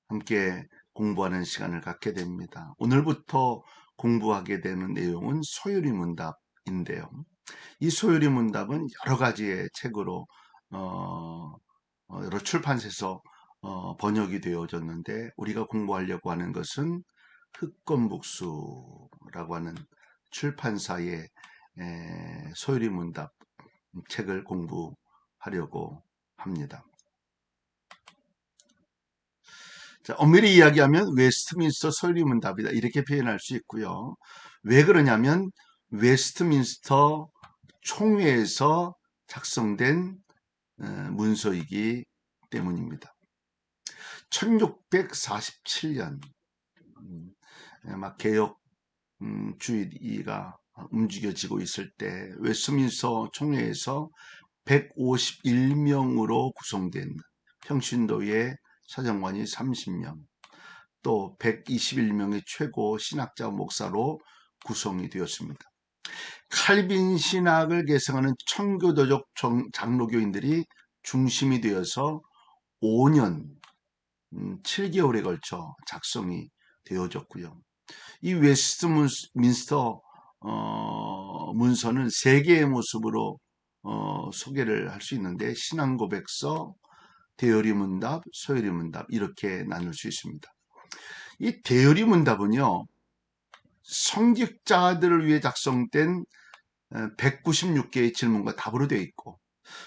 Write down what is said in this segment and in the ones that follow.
함께 공부하는 시간을 갖게 됩니다. 오늘부터 공부하게 되는 내용은 소요리 문답인데요. 이 소요리 문답은 여러 가지의 책으로 여러 출판사에서 번역이 되어졌는데, 우리가 공부하려고 하는 것은 흑건북수라고 하는 출판사의 소요리 문답 책을 공부하려고 합니다. 자, 엄밀히 이야기하면 웨스트민스터 소요리 문답이다, 이렇게 표현할 수 있고요. 왜 그러냐면 웨스트민스터 총회에서 작성된 문서이기 때문입니다. 1647년 막 개혁주의가 움직여지고 있을 때 웨스트민스터 총회에서 151명으로 구성된 평신도의 사정관이 30명, 또 121명의 최고 신학자 목사로 구성이 되었습니다. 칼빈 신학을 계승하는 청교도적 장로교인들이 중심이 되어서 5년 7개월에 걸쳐 작성이 되어졌고요. 이 웨스트민스터 문서는 세 개의 모습으로 소개를 할 수 있는데, 신앙고백서, 대열이문답, 소열이문답, 이렇게 나눌 수 있습니다. 이 대열이문답은요, 성직자들을 위해 작성된 196개의 질문과 답으로 되어 있고,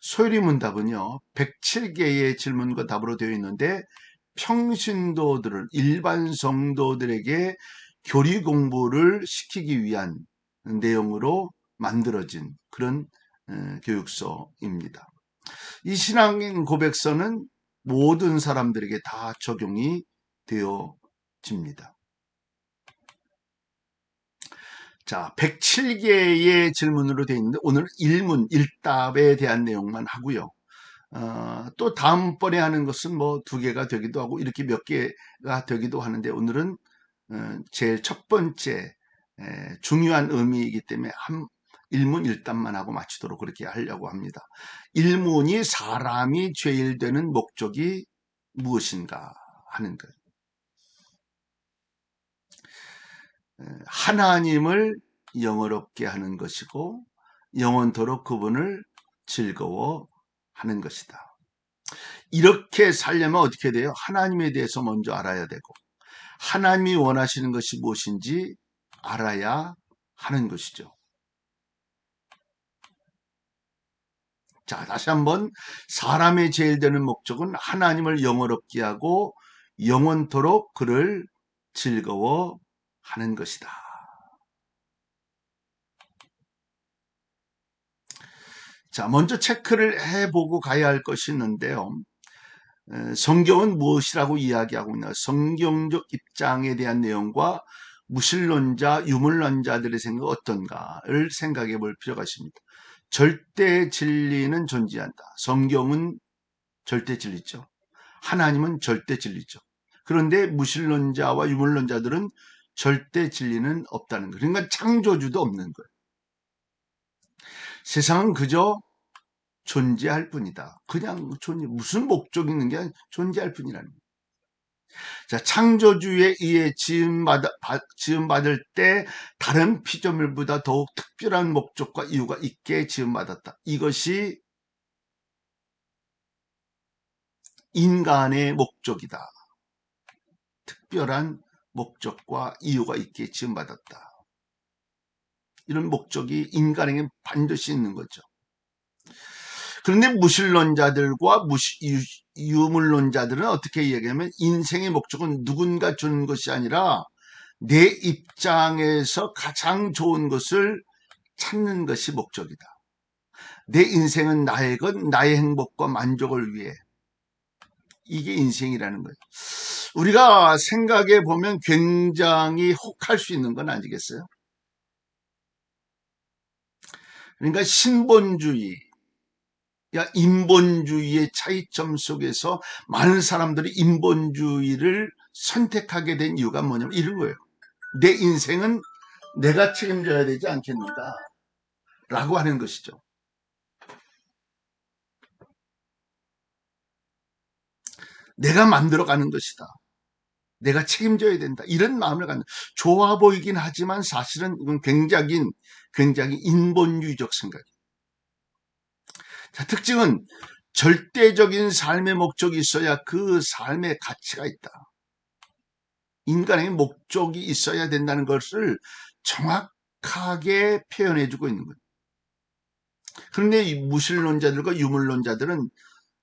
소열이문답은요 107개의 질문과 답으로 되어 있는데, 평신도들을, 일반 성도들에게 교리 공부를 시키기 위한 내용으로 만들어진 그런 교육서입니다. 이 신앙인 고백서는 모든 사람들에게 다 적용이 되어집니다. 자, 107개의 질문으로 되어 있는데 오늘 1문 1답에 대한 내용만 하고요. 또 다음번에 하는 것은 뭐 2개가 되기도 하고 이렇게 몇 개가 되기도 하는데, 오늘은 제일 첫 번째 중요한 의미이기 때문에 1문 1답만 하고 마치도록 그렇게 하려고 합니다. 1문이 사람이 죄일 되는 목적이 무엇인가 하는 것. 하나님을 영어롭게 하는 것이고 영원토록 그분을 즐거워하는 것이다. 이렇게 살려면 어떻게 돼요? 하나님에 대해서 먼저 알아야 되고 하나님이 원하시는 것이 무엇인지 알아야 하는 것이죠. 자, 다시 한번, 사람의 제일 되는 목적은 하나님을 영원롭게 하고 영원토록 그를 즐거워하는 것이다. 자, 먼저 체크를 해보고 가야 할 것이 있는데요. 성경은 무엇이라고 이야기하고 있나? 성경적 입장에 대한 내용과 무신론자, 유물론자들의 생각은 어떤가를 생각해 볼 필요가 있습니다. 절대 진리는 존재한다. 성경은 절대 진리죠. 하나님은 절대 진리죠. 그런데 무신론자와 유물론자들은 절대 진리는 없다는 거예요. 그러니까 창조주도 없는 거예요. 세상은 그저 존재할 뿐이다. 그냥 무슨 목적이 있는 게 아니라 존재할 뿐이라는 거예요. 자, 창조주에 의해 지음받을 때 다른 피조물보다 더욱 특별한 목적과 이유가 있게 지음받았다. 이것이 인간의 목적이다. 특별한 목적과 이유가 있게 지음받았다. 이런 목적이 인간에게 반드시 있는 거죠. 그런데 무신론자들과 유물론자들은 어떻게 이야기하면 인생의 목적은 누군가 주는 것이 아니라 내 입장에서 가장 좋은 것을 찾는 것이 목적이다. 내 인생은 나의 것, 나의 행복과 만족을 위해. 이게 인생이라는 거예요. 우리가 생각해 보면 굉장히 혹할 수 있는 건 아니겠어요? 그러니까 신본주의, 인본주의의 차이점 속에서 많은 사람들이 인본주의를 선택하게 된 이유가 뭐냐면 이런 거예요. 내 인생은 내가 책임져야 되지 않겠는가 라고 하는 것이죠. 내가 만들어가는 것이다. 내가 책임져야 된다. 이런 마음을 갖는, 좋아 보이긴 하지만 사실은 이건 굉장히 인본주의적 생각이에요. 자, 특징은 절대적인 삶의 목적이 있어야 그 삶의 가치가 있다. 인간의 목적이 있어야 된다는 것을 정확하게 표현해주고 있는 거예요. 그런데 이 무신론자들과 유물론자들은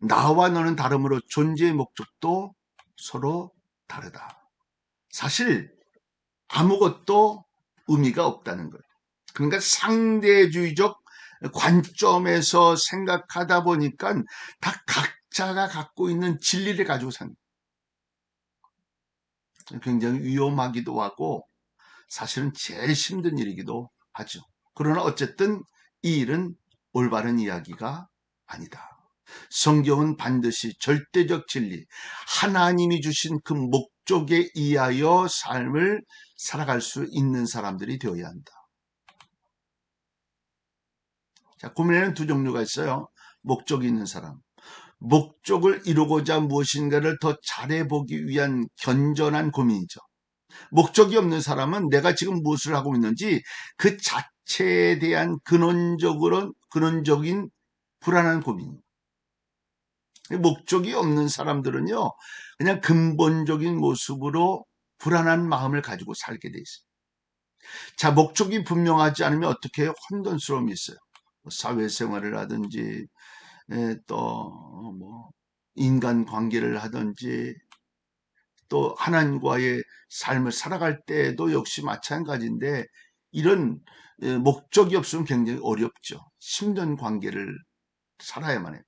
나와 너는 다름으로 존재의 목적도 서로 다르다. 사실 아무것도 의미가 없다는 거예요. 그러니까 상대주의적 관점에서 생각하다 보니까 다 각자가 갖고 있는 진리를 가지고 사는 거예요. 굉장히 위험하기도 하고 사실은 제일 힘든 일이기도 하죠. 그러나 어쨌든 이 일은 올바른 이야기가 아니다. 성경은 반드시 절대적 진리, 하나님이 주신 그 목적에 의하여 삶을 살아갈 수 있는 사람들이 되어야 한다. 자, 고민에는 두 종류가 있어요. 목적이 있는 사람. 목적을 이루고자 무엇인가를 더 잘해보기 위한 견전한 고민이죠. 목적이 없는 사람은 내가 지금 무엇을 하고 있는지 그 자체에 대한 근원적인 불안한 고민이에요. 목적이 없는 사람들은요, 그냥 근본적인 모습으로 불안한 마음을 가지고 살게 돼 있어요. 자, 목적이 분명하지 않으면 어떻게 해요? 혼돈스러움이 있어요. 사회생활을 하든지, 또 인간 관계를 하든지, 또 하나님과의 삶을 살아갈 때도 역시 마찬가지인데, 이런 목적이 없으면 굉장히 어렵죠. 힘든 관계를 살아야만 해요.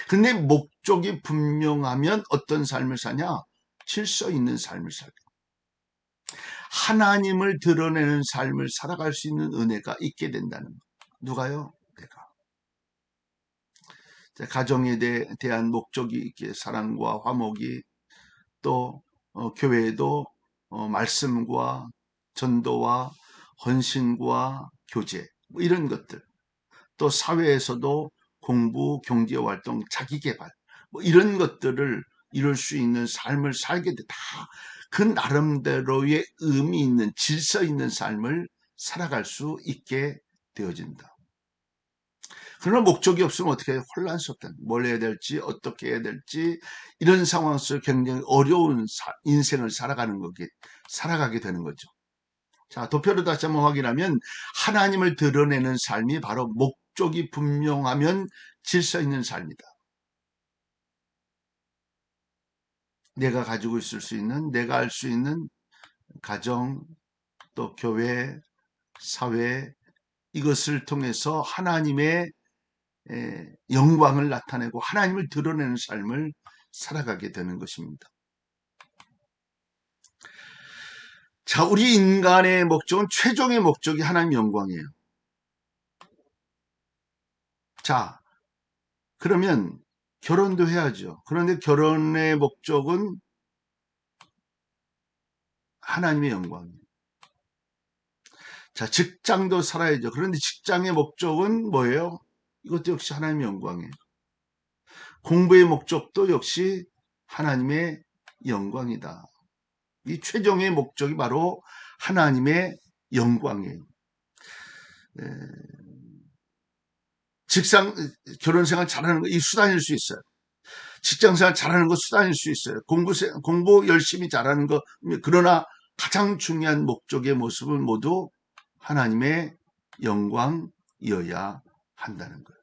근데 목적이 분명하면 어떤 삶을 사냐? 질서 있는 삶을 살게. 하나님을 드러내는 삶을 살아갈 수 있는 은혜가 있게 된다는 것. 누가요? 내가. 가정에 대한 목적이 있기에 사랑과 화목이 또 교회에도 말씀과 전도와 헌신과 교제 이런 것들 또 사회에서도 공부, 경제활동, 자기개발 이런 것들을 이룰 수 있는 삶을 살게 돼. 다 그 나름대로의 의미 있는 질서 있는 삶을 살아갈 수 있게 되어진다. 그러나 목적이 없으면 어떻게 해요? 혼란스럽다. 뭘 해야 될지 어떻게 해야 될지 이런 상황 속에서 굉장히 어려운 인생을 살아가게 되는 거죠. 자, 도표로 다시 한번 확인하면 하나님을 드러내는 삶이 바로 목적이 분명하면 질서 있는 삶이다. 내가 가지고 있을 수 있는, 내가 알 수 있는 가정, 또 교회, 사회 이것을 통해서 하나님의 영광을 나타내고 하나님을 드러내는 삶을 살아가게 되는 것입니다. 자, 우리 인간의 목적은 최종의 목적이 하나님 영광이에요. 자, 그러면 결혼도 해야죠. 그런데 결혼의 목적은 하나님의 영광이에요. 자, 직장도 살아야죠. 그런데 직장의 목적은 뭐예요? 이것도 역시 하나님의 영광이에요. 공부의 목적도 역시 하나님의 영광이다. 이 최종의 목적이 바로 하나님의 영광이에요. 결혼생활 잘하는 거 이 수단일 수 있어요. 직장생활 잘하는 거 수단일 수 있어요. 공부 열심히 잘하는 거. 그러나 가장 중요한 목적의 모습은 모두 하나님의 영광이어야 한다는 거예요.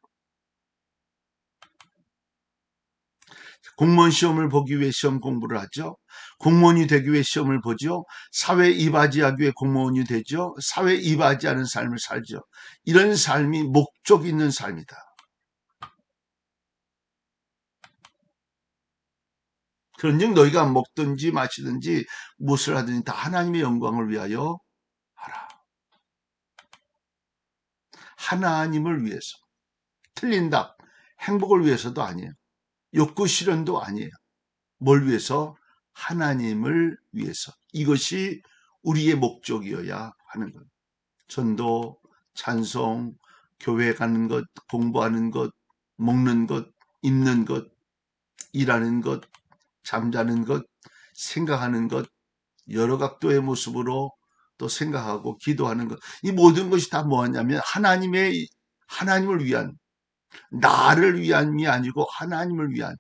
공무원 시험을 보기 위해 시험 공부를 하죠. 공무원이 되기 위해 시험을 보죠. 사회 이바지하기 위해 공무원이 되죠. 사회 이바지하는 삶을 살죠. 이런 삶이 목적 있는 삶이다. 그런즉 너희가 먹든지 마시든지 무엇을 하든지 다 하나님의 영광을 위하여 하라. 하나님을 위해서. 틀린 답, 행복을 위해서도 아니에요. 욕구 실현도 아니에요. 뭘 위해서? 하나님을 위해서. 이것이 우리의 목적이어야 하는 것. 전도, 찬송, 교회 가는 것, 공부하는 것, 먹는 것, 입는 것, 일하는 것, 잠자는 것, 생각하는 것, 여러 각도의 모습으로 또 생각하고 기도하는 것. 이 모든 것이 다 뭐냐면 하나님을 위한, 나를 위함이 아니고 하나님을 위한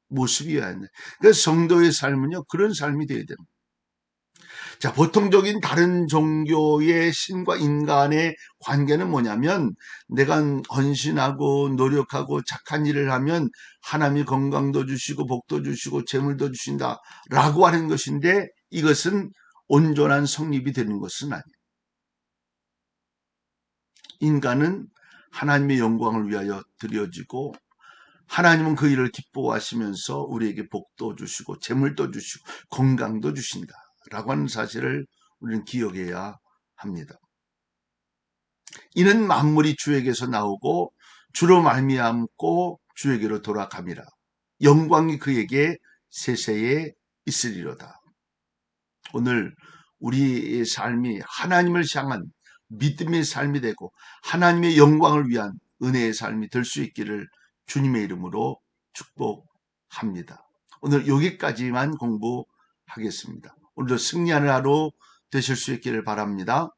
모습이어야 한다. 그래서 성도의 삶은요, 그런 삶이 되어야 됩니다. 자, 보통적인 다른 종교의 신과 인간의 관계는 뭐냐면, 내가 헌신하고 노력하고 착한 일을 하면 하나님이 건강도 주시고 복도 주시고 재물도 주신다 라고 하는 것인데, 이것은 온전한 성립이 되는 것은 아니에요. 인간은 하나님의 영광을 위하여 드려지고, 하나님은 그 일을 기뻐하시면서 우리에게 복도 주시고 재물도 주시고 건강도 주신다 라고 하는 사실을 우리는 기억해야 합니다. 이는 만물이 주에게서 나오고 주로 말미암고 주에게로 돌아감이라. 영광이 그에게 세세에 있으리로다. 오늘 우리의 삶이 하나님을 향한 믿음의 삶이 되고 하나님의 영광을 위한 은혜의 삶이 될 수 있기를 주님의 이름으로 축복합니다. 오늘 여기까지만 공부하겠습니다. 오늘도 승리하는 하루 되실 수 있기를 바랍니다.